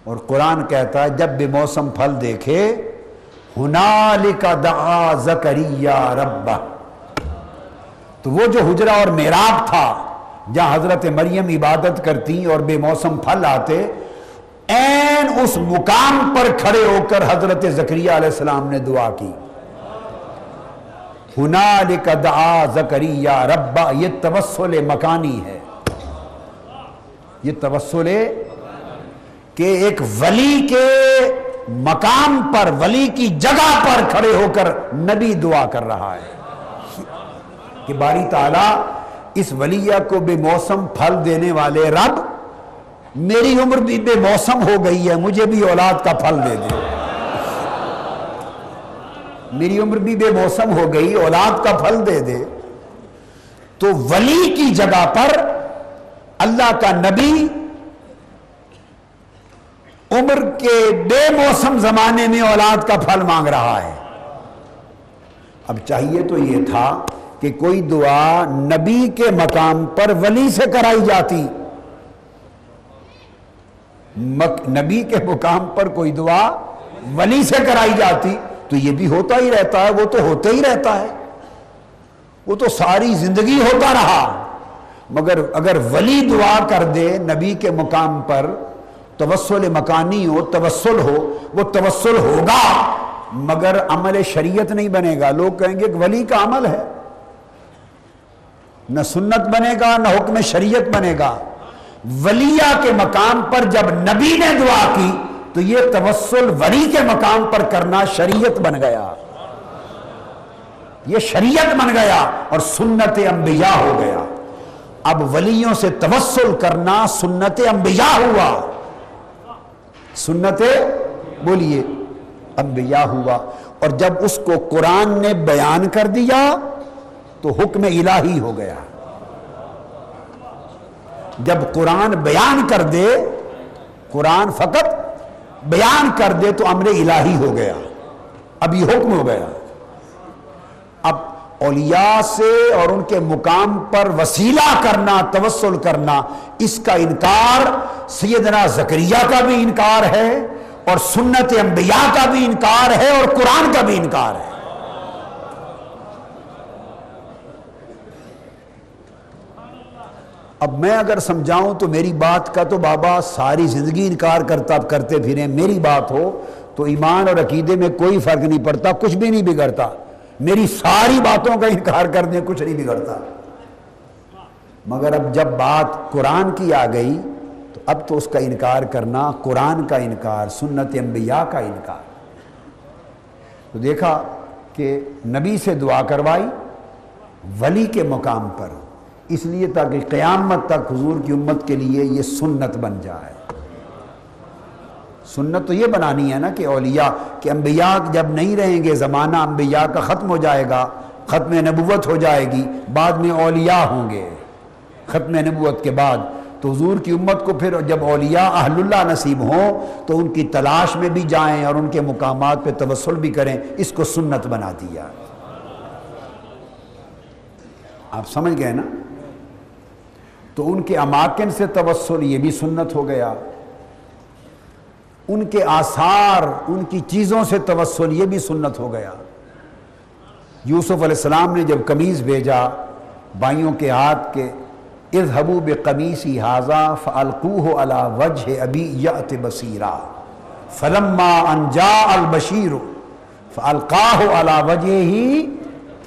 اور قرآن کہتا ہے جب بے موسم پھل دیکھے ہنالک دعا زکریا ربہ، تو وہ جو حجرہ اور محراب تھا جہاں حضرت مریم عبادت کرتی اور بے موسم پھل آتے، عین اس مقام پر کھڑے ہو کر حضرت زکریہ علیہ السلام نے دعا کی، ہنالک دعا زکریا ربہ۔ یہ توسل مکانی ہے، یہ توسل کہ ایک ولی کے مقام پر، ولی کی جگہ پر کھڑے ہو کر نبی دعا کر رہا ہے کہ باری تعالیٰ اس ولیہ کو بے موسم پھل دینے والے رب، میری عمر بھی بے موسم ہو گئی ہے، مجھے بھی اولاد کا پھل دے دے، میری عمر بھی بے موسم ہو گئی، اولاد کا پھل دے دے۔ تو ولی کی جگہ پر اللہ کا نبی عمر کے بے موسم زمانے میں اولاد کا پھل مانگ رہا ہے۔ اب چاہیے تو یہ تھا کہ کوئی دعا نبی کے مقام پر ولی سے کرائی جاتی، نبی کے مقام پر کوئی دعا ولی سے کرائی جاتی تو یہ بھی ہوتا ہی رہتا ہے، وہ تو ہوتا ہی رہتا ہے، وہ تو ساری زندگی ہوتا رہا۔ مگر اگر ولی دعا کر دے نبی کے مقام پر، توسل مکانی ہو، توسل ہو، وہ توسل ہوگا مگر عمل شریعت نہیں بنے گا۔ لوگ کہیں گے کہ ولی کا عمل ہے، نہ سنت بنے گا نہ حکم شریعت بنے گا۔ ولیہ کے مقام پر جب نبی نے دعا کی تو یہ توسل ولی کے مقام پر کرنا شریعت بن گیا، یہ شریعت بن گیا اور سنت انبیاء ہو گیا۔ اب ولیوں سے توسل کرنا سنت انبیاء ہوا، سنت بولیے انبیاء ہوا۔ اور جب اس کو قرآن نے بیان کر دیا تو حکم الہی ہو گیا۔ جب قرآن بیان کر دے، قرآن فقط بیان کر دے تو امر الہی ہو گیا، اب یہ حکم ہو گیا۔ اب اولیاء سے اور ان کے مقام پر وسیلہ کرنا، توسل کرنا، اس کا انکار سیدنا زکریا کا بھی انکار ہے اور سنت انبیاء کا بھی انکار ہے اور قرآن کا بھی انکار ہے۔ اب میں اگر سمجھاؤں تو میری بات کا تو بابا ساری زندگی انکار کرتے پھریں، میری بات ہو تو ایمان اور عقیدے میں کوئی فرق نہیں پڑتا، کچھ بھی نہیں بگڑتا، میری ساری باتوں کا انکار کر دیں کچھ نہیں بگڑتا۔ مگر اب جب بات قرآن کی آ گئی تو اب تو اس کا انکار کرنا، قرآن کا انکار، سنت انبیاء کا انکار۔ تو دیکھا کہ نبی سے دعا کروائی ولی کے مقام پر، اس لیے تاکہ قیامت تک حضور کی امت کے لیے یہ سنت بن جائے۔ سنت تو یہ بنانی ہے نا کہ اولیاء کہ انبیاء جب نہیں رہیں گے، زمانہ انبیاء کا ختم ہو جائے گا، ختم نبوت ہو جائے گی، بعد میں اولیاء ہوں گے ختم نبوت کے بعد، تو حضور کی امت کو پھر جب اولیاء اہل اللہ نصیب ہوں تو ان کی تلاش میں بھی جائیں اور ان کے مقامات پہ توسل بھی کریں، اس کو سنت بنا دیا۔ آپ سمجھ گئے نا؟ تو ان کے اماکن سے توسل یہ بھی سنت ہو گیا، ان کے آثار، ان کی چیزوں سے توسل یہ بھی سنت ہو گیا۔ یوسف علیہ السلام نے جب قمیص بھیجا بھائیوں کے ہاتھ کے، اذهبوا بقمیصی ھذا فالقوه علی وجہ ابی یأت بصیرا فلما ان جاء البشیر فالقاہ علی وجہہ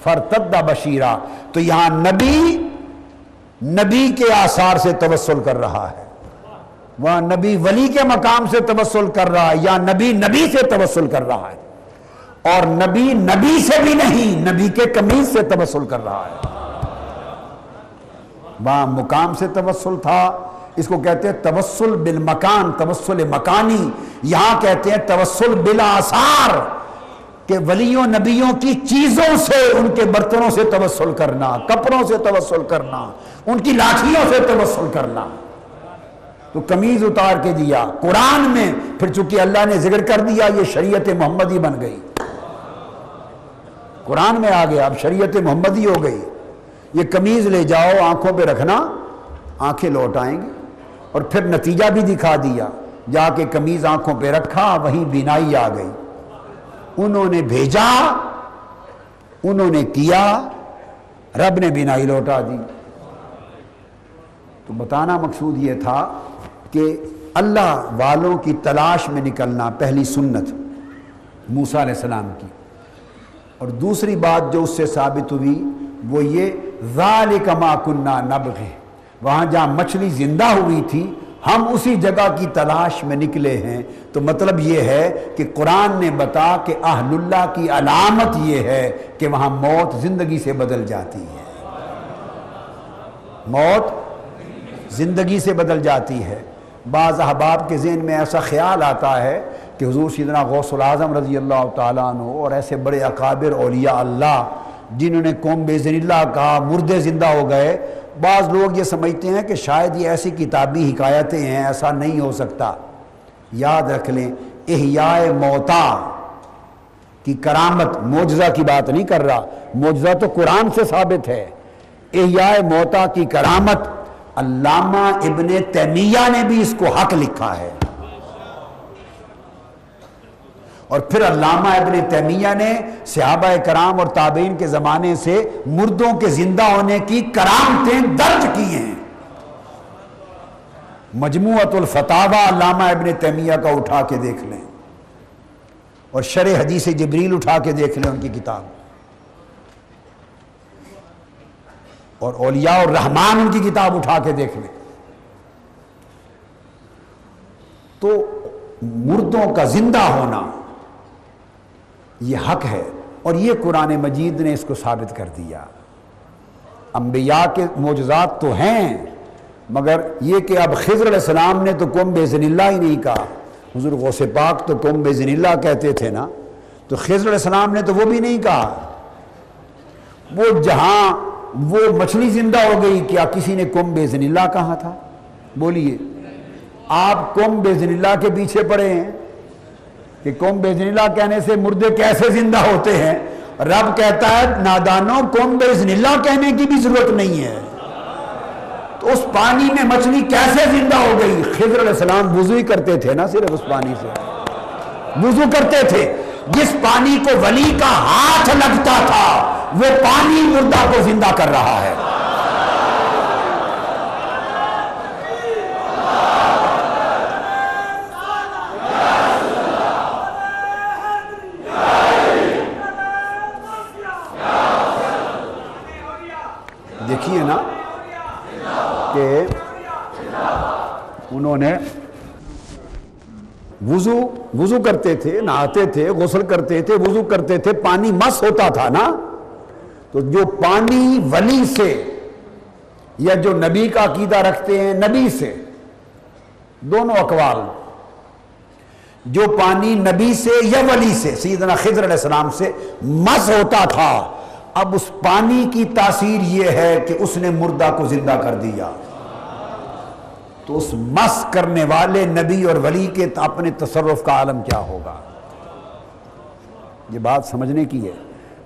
فارتد بشیرا۔ تو یہاں نبی کے آثار سے توسل کر رہا ہے، وہاں نبی ولی کے مقام سے توسل کر رہا ہے، یا نبی سے توسل کر رہا ہے، اور نبی سے بھی نہیں، نبی کے قمیص سے توسل کر رہا ہے۔ وہاں مقام سے توسل تھا، اس کو کہتے ہیں توسل بالمکان، توسل مکانی۔ یہاں کہتے ہیں توسل بالآثار، کہ ولیوں نبیوں کی چیزوں سے، ان کے برتنوں سے توسل کرنا، کپڑوں سے توسل کرنا، ان کی لاٹھیوں سے توسل کرنا۔ تو قمیض اتار کے دیا قرآن میں، پھر چونکہ اللہ نے ذکر کر دیا یہ شریعت محمدی بن گئی، قرآن میں آ گیا، اب شریعت محمدی ہو گئی۔ یہ قمیض لے جاؤ آنکھوں پہ رکھنا، آنکھیں لوٹ آئیں گی، اور پھر نتیجہ بھی دکھا دیا جا کے قمیض آنکھوں پہ رکھا، وہیں بینائی آ گئی، انہوں نے بھیجا، انہوں نے کیا، رب نے بینائی لوٹا دی۔ تو بتانا مقصود یہ تھا کہ اللہ والوں کی تلاش میں نکلنا پہلی سنت موسیٰ علیہ السلام کی، اور دوسری بات جو اس سے ثابت ہوئی وہ یہ ذالک ما کنا نبغی، وہاں جہاں مچھلی زندہ ہوئی تھی ہم اسی جگہ کی تلاش میں نکلے ہیں۔ تو مطلب یہ ہے کہ قرآن نے بتا کہ اہل اللہ کی علامت یہ ہے کہ وہاں موت زندگی سے بدل جاتی ہے، موت زندگی سے بدل جاتی ہے۔ بعض احباب کے ذہن میں ایسا خیال آتا ہے کہ حضور سیدنا غوث العظم رضی اللہ تعالیٰ عنہ اور ایسے بڑے اکابر اولیاء اللہ جنہوں نے قوم بِإِذْنِ اللہ کہا مردے زندہ ہو گئے، بعض لوگ یہ سمجھتے ہیں کہ شاید یہ ایسی کتابی حکایتیں ہیں، ایسا نہیں ہو سکتا۔ یاد رکھ لیں، احیاء موتا کی کرامت، معجزہ کی بات نہیں کر رہا، معجزہ تو قرآن سے ثابت ہے، احیاء موتا کی کرامت علامہ ابن تیمیہ نے بھی اس کو حق لکھا ہے، اور پھر علامہ ابن تیمیہ نے صحابہ کرام اور تابعین کے زمانے سے مردوں کے زندہ ہونے کی کرامتیں درج کی ہیں۔ مجموعۃ الفتاوی علامہ ابن تیمیہ کا اٹھا کے دیکھ لیں، اور شرح حدیث جبریل اٹھا کے دیکھ لیں ان کی کتاب، اور اولیاء الرحمن ان کی کتاب اٹھا کے دیکھ لیں۔ تو مردوں کا زندہ ہونا یہ حق ہے، اور یہ قرآن مجید نے اس کو ثابت کر دیا۔ انبیاء کے معجزات تو ہیں، مگر یہ کہ اب خضر علیہ السلام نے تو قم بِإِذْنِ اللہ ہی نہیں کہا، حضور غوث پاک تو قم بِإِذْنِ اللہ کہتے تھے نا، تو خضر علیہ السلام نے تو وہ بھی نہیں کہا۔ وہ جہاں وہ مچھلی زندہ ہو گئی، کیا کسی نے قم بِإِذْنِ اللہ کہا تھا؟ بولیے، آپ قم بِإِذْنِ اللہ کے پیچھے پڑے ہیں کہ قم بِإِذْنِ اللہ کہنے سے مردے کیسے زندہ ہوتے ہیں؟ رب کہتا ہے نادانوں، قم بِإِذْنِ اللہ کہنے کی بھی ضرورت نہیں ہے۔ تو اس پانی میں مچھلی کیسے زندہ ہو گئی؟ خضر علیہ السلام وضو ہی کرتے تھے نا، صرف اس پانی سے وضو کرتے تھے۔ جس پانی کو ولی کا ہاتھ لگتا تھا وہ پانی مردہ کو زندہ کر رہا ہے۔ دیکھیے نا کہ انہوں نے وضو کرتے تھے، نہاتے تھے، غسل کرتے تھے، وضو کرتے تھے، پانی مس ہوتا تھا نا۔ تو جو پانی ولی سے یا جو نبی کا عقیدہ رکھتے ہیں نبی سے، دونوں اقوال، جو پانی نبی سے یا ولی سے سیدنا خضر علیہ السلام سے مس ہوتا تھا، اب اس پانی کی تاثیر یہ ہے کہ اس نے مردہ کو زندہ کر دیا۔ تو اس مس کرنے والے نبی اور ولی کے اپنے تصرف کا عالم کیا ہوگا؟ یہ بات سمجھنے کی ہے۔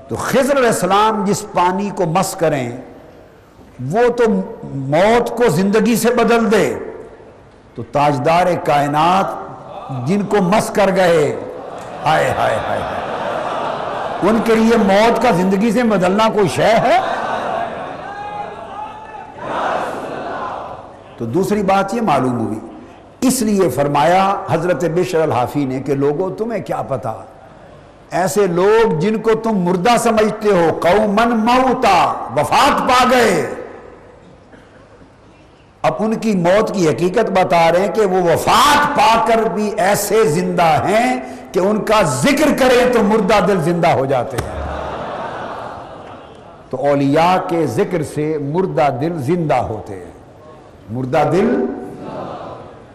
تو خضر علیہ السلام جس پانی کو مس کریں وہ تو موت کو زندگی سے بدل دے، تو تاجدار کائنات جن کو مس کر گئے، ہائے ہائے ہائے ہائے، ان کے لیے موت کا زندگی سے بدلنا کوئی شے ہے؟ تو دوسری بات یہ معلوم ہوئی، اس لیے فرمایا حضرت بشر الحافی نے کہ لوگوں تمہیں کیا پتا، ایسے لوگ جن کو تم مردہ سمجھتے ہو، قومن موتا، وفات پا گئے، اب ان کی موت کی حقیقت بتا رہے ہیں کہ وہ وفات پا کر بھی ایسے زندہ ہیں کہ ان کا ذکر کریں تو مردہ دل زندہ ہو جاتے ہیں۔ تو اولیاء کے ذکر سے مردہ دل زندہ ہوتے ہیں، مردہ دل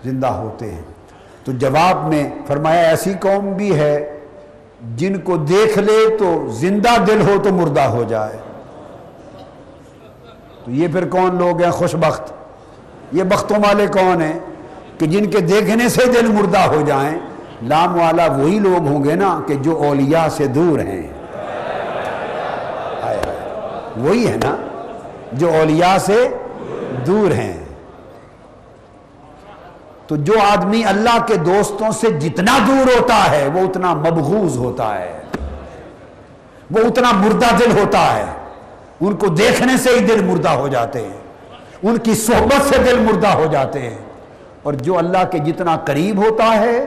زندہ ہوتے ہیں۔ تو جواب میں فرمایا ایسی قوم بھی ہے جن کو دیکھ لے تو زندہ دل ہو تو مردہ ہو جائے۔ تو یہ پھر کون لوگ ہیں خوش بخت؟ یہ بختوں والے کون ہیں کہ جن کے دیکھنے سے دل مردہ ہو جائیں؟ لام والا وہی لوگ ہوں گے نا کہ جو اولیاء سے دور ہیں، وہی ہے نا جو اولیاء سے دور ہیں۔ تو جو آدمی اللہ کے دوستوں سے جتنا دور ہوتا ہے وہ اتنا مبغوض ہوتا ہے، وہ اتنا مردہ دل ہوتا ہے، ان کو دیکھنے سے ہی دل مردہ ہو جاتے ہیں، ان کی صحبت سے دل مردہ ہو جاتے ہیں۔ اور جو اللہ کے جتنا قریب ہوتا ہے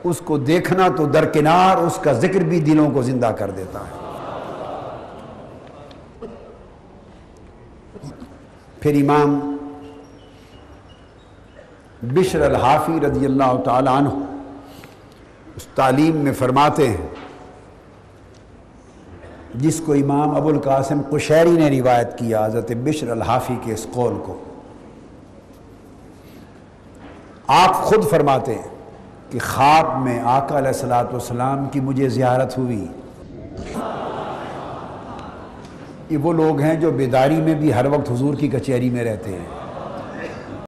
اس کو دیکھنا تو درکنار، اس کا ذکر بھی دلوں کو زندہ کر دیتا ہے۔ پھر امام بشر الحافی رضی اللہ تعالی عنہ اس تعلیم میں فرماتے ہیں، جس کو امام ابو القاسم قشیری نے روایت کیا حضرت بشر الحافی کے اس قول کو، آپ خود فرماتے ہیں کہ خواب میں آقا علیہ الصلوۃ والسلام کی مجھے زیارت ہوئی۔ یہ وہ لوگ ہیں جو بیداری میں بھی ہر وقت حضور کی کچہری میں رہتے ہیں۔